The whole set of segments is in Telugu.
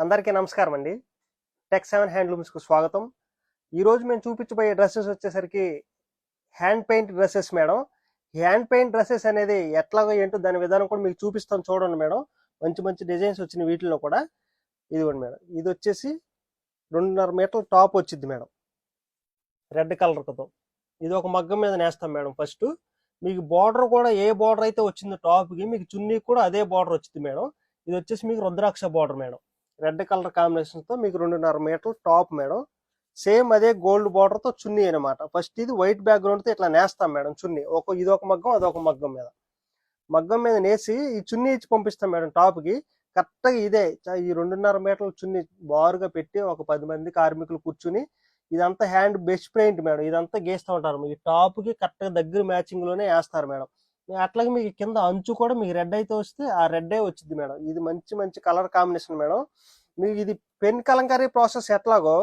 అందరికీ నమస్కారం అండి. టెక్7 హ్యాండ్లూమ్స్కు స్వాగతం. ఈరోజు మేము చూపించబోయే డ్రెస్సెస్ వచ్చేసరికి హ్యాండ్ పెయింట్ డ్రెస్సెస్ మేడం. ఈ హ్యాండ్ పెయింట్ డ్రెస్సెస్ అనేది ఎట్లాగో ఏంటో దాని విధానం కూడా మీకు చూపిస్తాను చూడండి మేడం. మంచి మంచి డిజైన్స్ వచ్చిన వీటిల్లో కూడా ఇదిగోండి మేడం. ఇది వచ్చేసి 2.5 మీటర్ల టాప్ వచ్చింది మేడం, రెడ్ కలర్తో. ఇది ఒక మగ్గం మీద నేస్తాం మేడం. ఫస్ట్ మీకు బార్డర్ కూడా ఏ బార్డర్ అయితే వచ్చిందో టాప్కి, మీకు చున్నీ కూడా అదే బార్డర్ వచ్చింది మేడం. ఇది వచ్చేసి మీకు రుద్రాక్ష బార్డర్ మేడం, రెడ్ కలర్ కాంబినేషన్తో మీకు 2.5 మీటర్ల టాప్ మేడం. సేమ్ అదే గోల్డ్ బార్డర్తో చున్నీ అనమాట. ఫస్ట్ ఇది వైట్ బ్యాక్గ్రౌండ్తో ఇట్లా నేస్తాం మేడం చున్నీ. ఇది ఒక మగ్గం, అదొక మగ్గం మీద నేసి ఈ చున్నీ ఇచ్చి పంపిస్తాం మేడం టాప్కి. కరెక్ట్గా ఇదే ఈ 2.5 మీటర్ల చున్నీ బారుగా పెట్టి ఒక 10 మంది కార్మికులు కూర్చుని ఇదంతా హ్యాండ్ బెస్ట్ పెయింట్ మేడం. ఇదంతా గీస్తూ ఉంటారు. మీకు టాప్కి కరెక్ట్గా దగ్గర మ్యాచింగ్లోనే వేస్తారు మేడం. అట్లాగే మీకు కింద అంచు కూడా మీకు రెడ్ అయితే వస్తే ఆ రెడ్డే వచ్చింది మేడం. ఇది మంచి మంచి కలర్ కాంబినేషన్ మేడం. మీకు ఇది పెన్ కలంకారీ ప్రాసెస్ ఎట్లాగో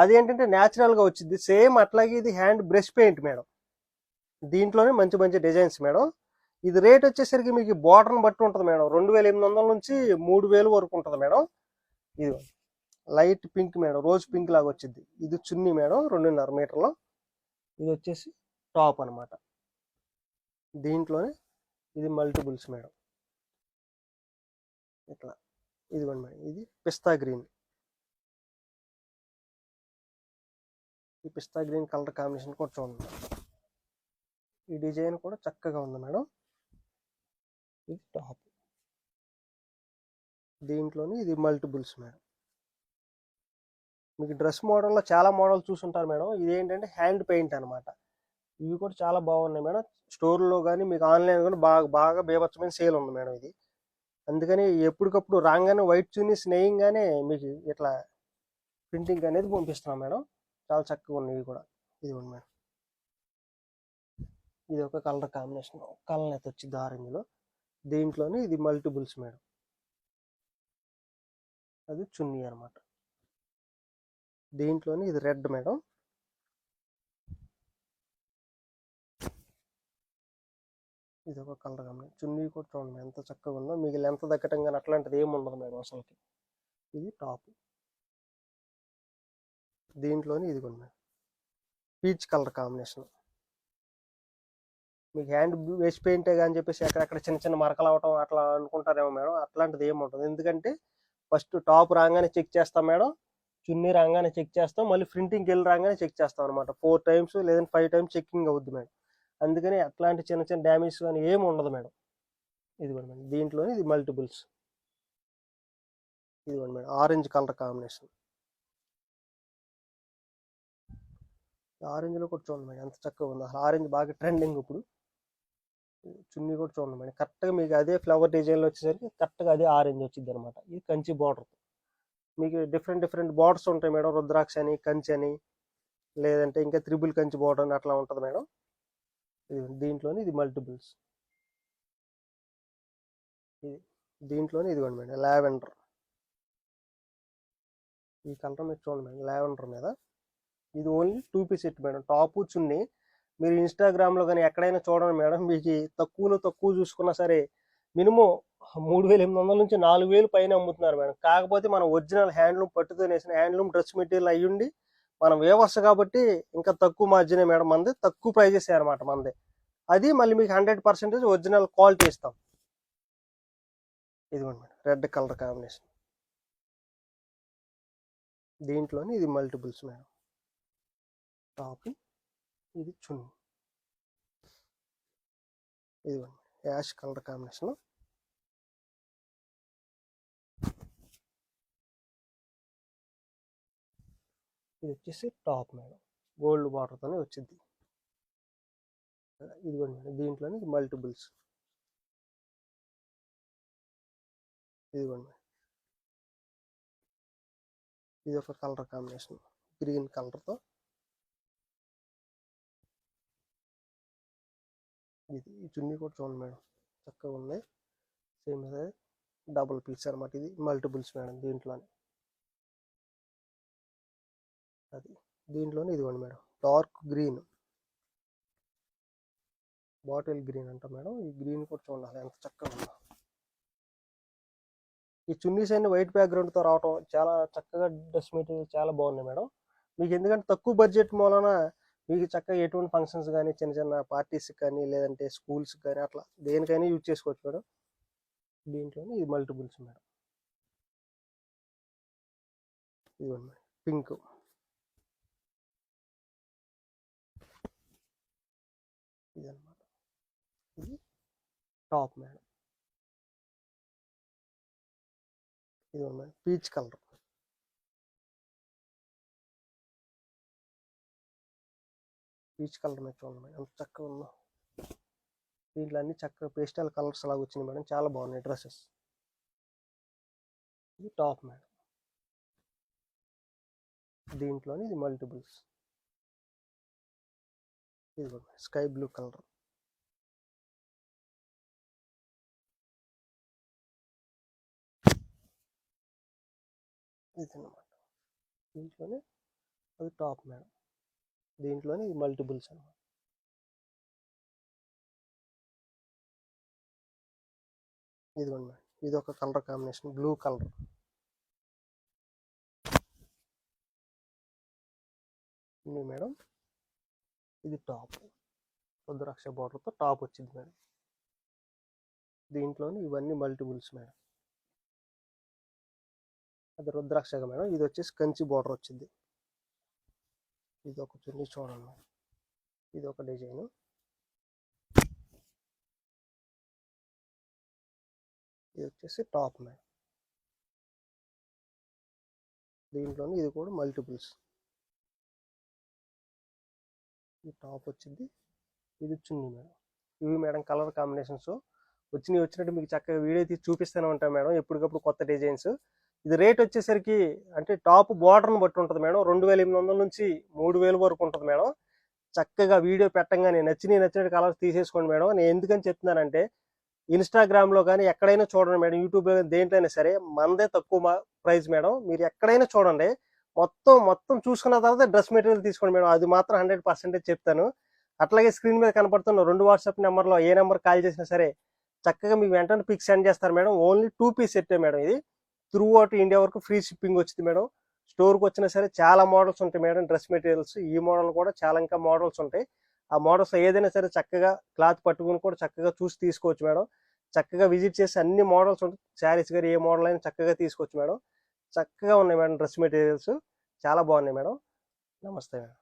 అది ఏంటంటే న్యాచురల్గా వచ్చింది. సేమ్ అట్లాగే ఇది హ్యాండ్ బ్రష్ పెయింట్ మేడం. దీంట్లోనే మంచి మంచి డిజైన్స్ మేడం. ఇది రేట్ వచ్చేసరికి మీకు బార్డర్ని బట్టి ఉంటుంది మేడం. 2800 నుంచి 3000 వరకు ఉంటుంది మేడం. ఇది light pink madam, rose pink లాగా వచ్చింది. ఇది చున్నీ మేడం 2.5 మీటర్లో. ఇది వచ్చేసి టాప్ అనమాట. దీంట్లోనే ఇది మల్టిపుల్స్ మేడం. ఇట్లా ఇదిగోండి మేడం. ఇది పిస్తా గ్రీన్. ఈ పిస్తా గ్రీన్ కలర్ కాంబినేషన్ కూడా చూడండి. ఈ డిజైన్ కూడా చక్కగా ఉంది మేడం. ఇది టాప్. దీంట్లోని ఇది మల్టిపుల్స్ మేడం. మీకు డ్రెస్ మోడల్లో చాలా మోడల్ చూసుంటారు మేడం. ఇది ఏంటంటే హ్యాండ్ పెయింట్ అనమాట. ఇవి కూడా చాలా బాగున్నాయి మేడం. స్టోర్లో కానీ మీకు ఆన్లైన్ కానీ బాగా బీభత్సమైన సేల్ ఉంది మేడం ఇది. అందుకని ఎప్పటికప్పుడు రాగానే వైట్ చున్నీస్ నేయంగానే మీకు ఇట్లా ప్రింటింగ్ అనేది పంపిస్తున్నాం మేడం. చాలా చక్కగా ఉన్నాయి ఇవి కూడా. ఇది ఉంది మేడం. ఇది ఒక కలర్ కాంబినేషన్, కలర్ అయితే వచ్చింది ఆరెంజ్లో. దీంట్లోనే ఇది మల్టిపుల్స్ మేడం. అది చున్నీ అనమాట. దీంట్లోనే ఇది రెడ్ మేడం. ఇది ఒక కలర్ కాంబినేషన్. చున్నీ కూడా చూడండి ఎంత చక్కగా ఉందో. మీకు లెంత్ తగ్గటం కానీ అట్లాంటిది ఏమి ఉండదు మేడం అసలుకి. ఇది టాప్. దీంట్లోనే ఇది కూడా మేడం పీచ్ కలర్ కాంబినేషన్. మీకు హ్యాండ్ వేస్ట్ పెయింటే కానీ చెప్పేసి ఎక్కడెక్కడ చిన్న చిన్న మరకలు అవటం అట్లా అనుకుంటారేమో మేడం. అట్లాంటిది ఏమి ఉంటుంది. ఎందుకంటే ఫస్ట్ టాప్ రాగానే చెక్ చేస్తాం మేడం, చున్నీ రాగానే చెక్ చేస్తాం, మళ్ళీ ప్రింటింగ్కి వెళ్ళి రాగానే చెక్ చేస్తాం అనమాట. 4 టైమ్స్ లేదంటే 5 టైమ్స్ చెక్కింగ్ అవుద్ది మేడం. అందుకని అట్లాంటి చిన్న చిన్న డ్యామేజ్ కానీ ఏమి ఉండదు మేడం. ఇదిగోండి మేడం. దీంట్లోనే ఇది మల్టిపుల్స్. ఇదిగోండి మేడం ఆరెంజ్ కలర్ కాంబినేషన్. ఆరెంజ్లో కూడా చూడండి మేడం ఎంత చక్కగా ఉందో. అసలు ఆరెంజ్ బాగా ట్రెండింగ్ ఇప్పుడు. చున్నీ కూడా చూడండి మేడం. కరెక్ట్గా మీకు అదే ఫ్లవర్ డిజైన్లో వచ్చేసరికి కరెక్ట్గా అదే ఆరెంజ్ వచ్చింది అనమాట. ఇది కంచి బార్డర్. మీకు డిఫరెంట్ బార్డర్స్ ఉంటాయి మేడం. రుద్రాక్ష అని, కంచి అని, లేదంటే ఇంకా త్రిబుల్ కంచి బార్డర్ అని అట్లా ఉంటుంది మేడం. దీంట్లోనే ఇది మల్టిపుల్స్. ఇది దీంట్లోనే ఇదిగోండి మేడం లావెండర్. ఈ కలర్ మీరు చూడండి మేడం లావెండర్ మీద. ఇది only 2 piece set madam. Top చున్నీ. మీరు ఇన్స్టాగ్రామ్లో కానీ ఎక్కడైనా చూడండి మేడం. మీకు తక్కువ చూసుకున్నా సరే మినిమం 3800 నుంచి 4000 పైన అమ్ముతున్నారు మేడం. కాకపోతే మనం ఒరిజినల్ హ్యాండ్లూమ్ పట్టుతో వేసిన హ్యాండ్లూమ్ డ్రెస్ మెటీరియల్ అయ్యుండి మనం వేవర్స్ కాబట్టి ఇంకా తక్కువ మార్జినే మేడం. మనది తక్కువ ప్రైజెస్ అనమాట మనది. అది మళ్ళీ మీకు 100% ఒరిజినల్ క్వాలిటీ ఇస్తాం. ఇదిగోండి మేడం రెడ్ కలర్ కాంబినేషన్. దీంట్లోనే ఇది మల్టిపుల్స్ మేడం. టాప్. ఇది చున్నీ. ఇదిగోండి యాష్ కలర్ కాంబినేషన్. ఇది వచ్చేసి టాప్ మేడం. గోల్డ్ బార్డర్తోనే వచ్చింది. ఇదిగోండి మేడం. దీంట్లోనే ఇది మల్టిపుల్స్. ఇదిగోండి మేడం. ఇది ఒక కలర్ కాంబినేషన్ గ్రీన్ కలర్తో. ఇది ఈ చున్నీ కూడా చూడండి మేడం చక్కగా ఉంది. సేమ్ అదే డబుల్ పీస్ అనమాట. ఇది మల్టిపుల్స్ మేడం. దీంట్లోనే అది దీంట్లోనే ఇదిగోండి madam dark green, bottle green అంట మేడం. ఈ గ్రీన్ కూడా చూడండి ఎంత చక్కగా ఉందో. ఈ చున్నీస్ అన్ని వైట్ బ్యాక్గ్రౌండ్తో రావటం చాలా చక్కగా డ్రెస్ మెటీరియల్ చాలా బాగున్నాయి మేడం. మీకు ఎందుకంటే తక్కువ బడ్జెట్ మూలన మీకు చక్కగా ఎటువంటి ఫంక్షన్స్ కానీ చిన్న చిన్న పార్టీస్కి కానీ లేదంటే స్కూల్స్కి కానీ అట్లా దేనికైనా యూజ్ చేసుకోవచ్చు మేడం. దీంట్లోనే ఇది మల్టిపుల్స్ మేడం. ఇదిగోండి మేడం పింక్, ఇదన్నమాట. ఇది టాప్ మేడం. ఇదిగోండి madam peach colour, peach colour మీద చూడండి మేడం ఎంత చక్కగా ఉందో. దీంట్లో అన్ని చక్కగా పేస్టల్ కలర్స్ లాగా వచ్చినాయి మేడం, చాలా బాగున్నాయి డ్రెస్సెస్. ఇది టాప్ మేడం. దీంట్లోని ఇది మల్టిపుల్స్. ఇది స్కై బ్లూ కలర్, ఇది అనమాట. దీంట్లోనే అది టాప్ మేడం. దీంట్లోనే ఇది మల్టిపుల్స్ అనమాట. ఇదిగోండి మేడం, ఇది ఒక కలర్ కాంబినేషన్ బ్లూ కలర్. ఇది మేడం ఇది టాప్, రుద్రాక్ష బార్డర్తో టాప్ వచ్చింది మేడం. దీంట్లోని ఇవన్నీ మల్టిపుల్స్ మేడం. అది రుద్రాక్షగా మేడం. ఇది వచ్చేసి కంచి బార్డర్ వచ్చింది. ఇది ఒక చున్నీ చూడండి మేడం, ఇది ఒక డిజైన్. ఇది వచ్చేసి టాప్ మేడం. దీంట్లోని ఇది కూడా మల్టిపుల్స్. ఈ టాప్ వచ్చింది, ఇది చున్నీ మేడం. ఇవి మేడం కలర్ కాంబినేషన్స్ వచ్చినట్టు మీకు చక్కగా వీడియో తీసి చూపిస్తూనే ఉంటాం మేడం, ఎప్పటికప్పుడు కొత్త డిజైన్స్. ఇది రేట్ వచ్చేసరికి అంటే టాప్ బార్డర్ని బట్టి ఉంటుంది మేడం, 2800 నుంచి 3000 వరకు ఉంటుంది మేడం. చక్కగా వీడియో పెట్టంగానే నచ్చినట్టు కలర్స్ తీసేసుకోండి మేడం. నేను ఎందుకని చెప్తున్నానంటే ఇన్స్టాగ్రామ్లో కానీ ఎక్కడైనా చూడండి మేడం, యూట్యూబ్లో దేంట్లో అయినా సరే మనదే తక్కువ ప్రైస్ మేడం. మీరు ఎక్కడైనా చూడండి, మొత్తం చూసుకున్న తర్వాత డ్రెస్ మెటీరియల్ తీసుకోండి మేడం, అది మాత్రం 100% చెప్తాను. అట్లాగే స్క్రీన్ మీద కనపడుతున్న 2 వాట్సాప్ నెంబర్లో ఏ నెంబర్ కాల్ చేసినా సరే చక్కగా మీకు వెంటనే పిక్ సెండ్ చేస్తారు మేడం. ఓన్లీ 2 పీస్ సెట్టే మేడం. ఇది త్రూ అవుట్ ఇండియా వరకు ఫ్రీ షిప్పింగ్ వచ్చింది మేడం. స్టోర్కి వచ్చినా సరే చాలా మోడల్స్ ఉంటాయి మేడం డ్రెస్ మెటీరియల్స్. ఈ మోడల్ కూడా చాలా ఇంకా మోడల్స్ ఉంటాయి. ఆ మోడల్స్ ఏదైనా సరే చక్కగా క్లాత్ పట్టుకుని కూడా చక్కగా చూసి తీసుకోవచ్చు మేడం. చక్కగా విజిట్ చేసి అన్ని మోడల్స్ ఉంటాయి. శారీస్ గారు ఏ మోడల్ అయినా చక్కగా తీసుకోవచ్చు మేడం. చక్కగా ఉన్నాయి మేడం డ్రెస్ మెటీరియల్స్, చాలా బాగున్నాయి మేడం. నమస్తే మేడం.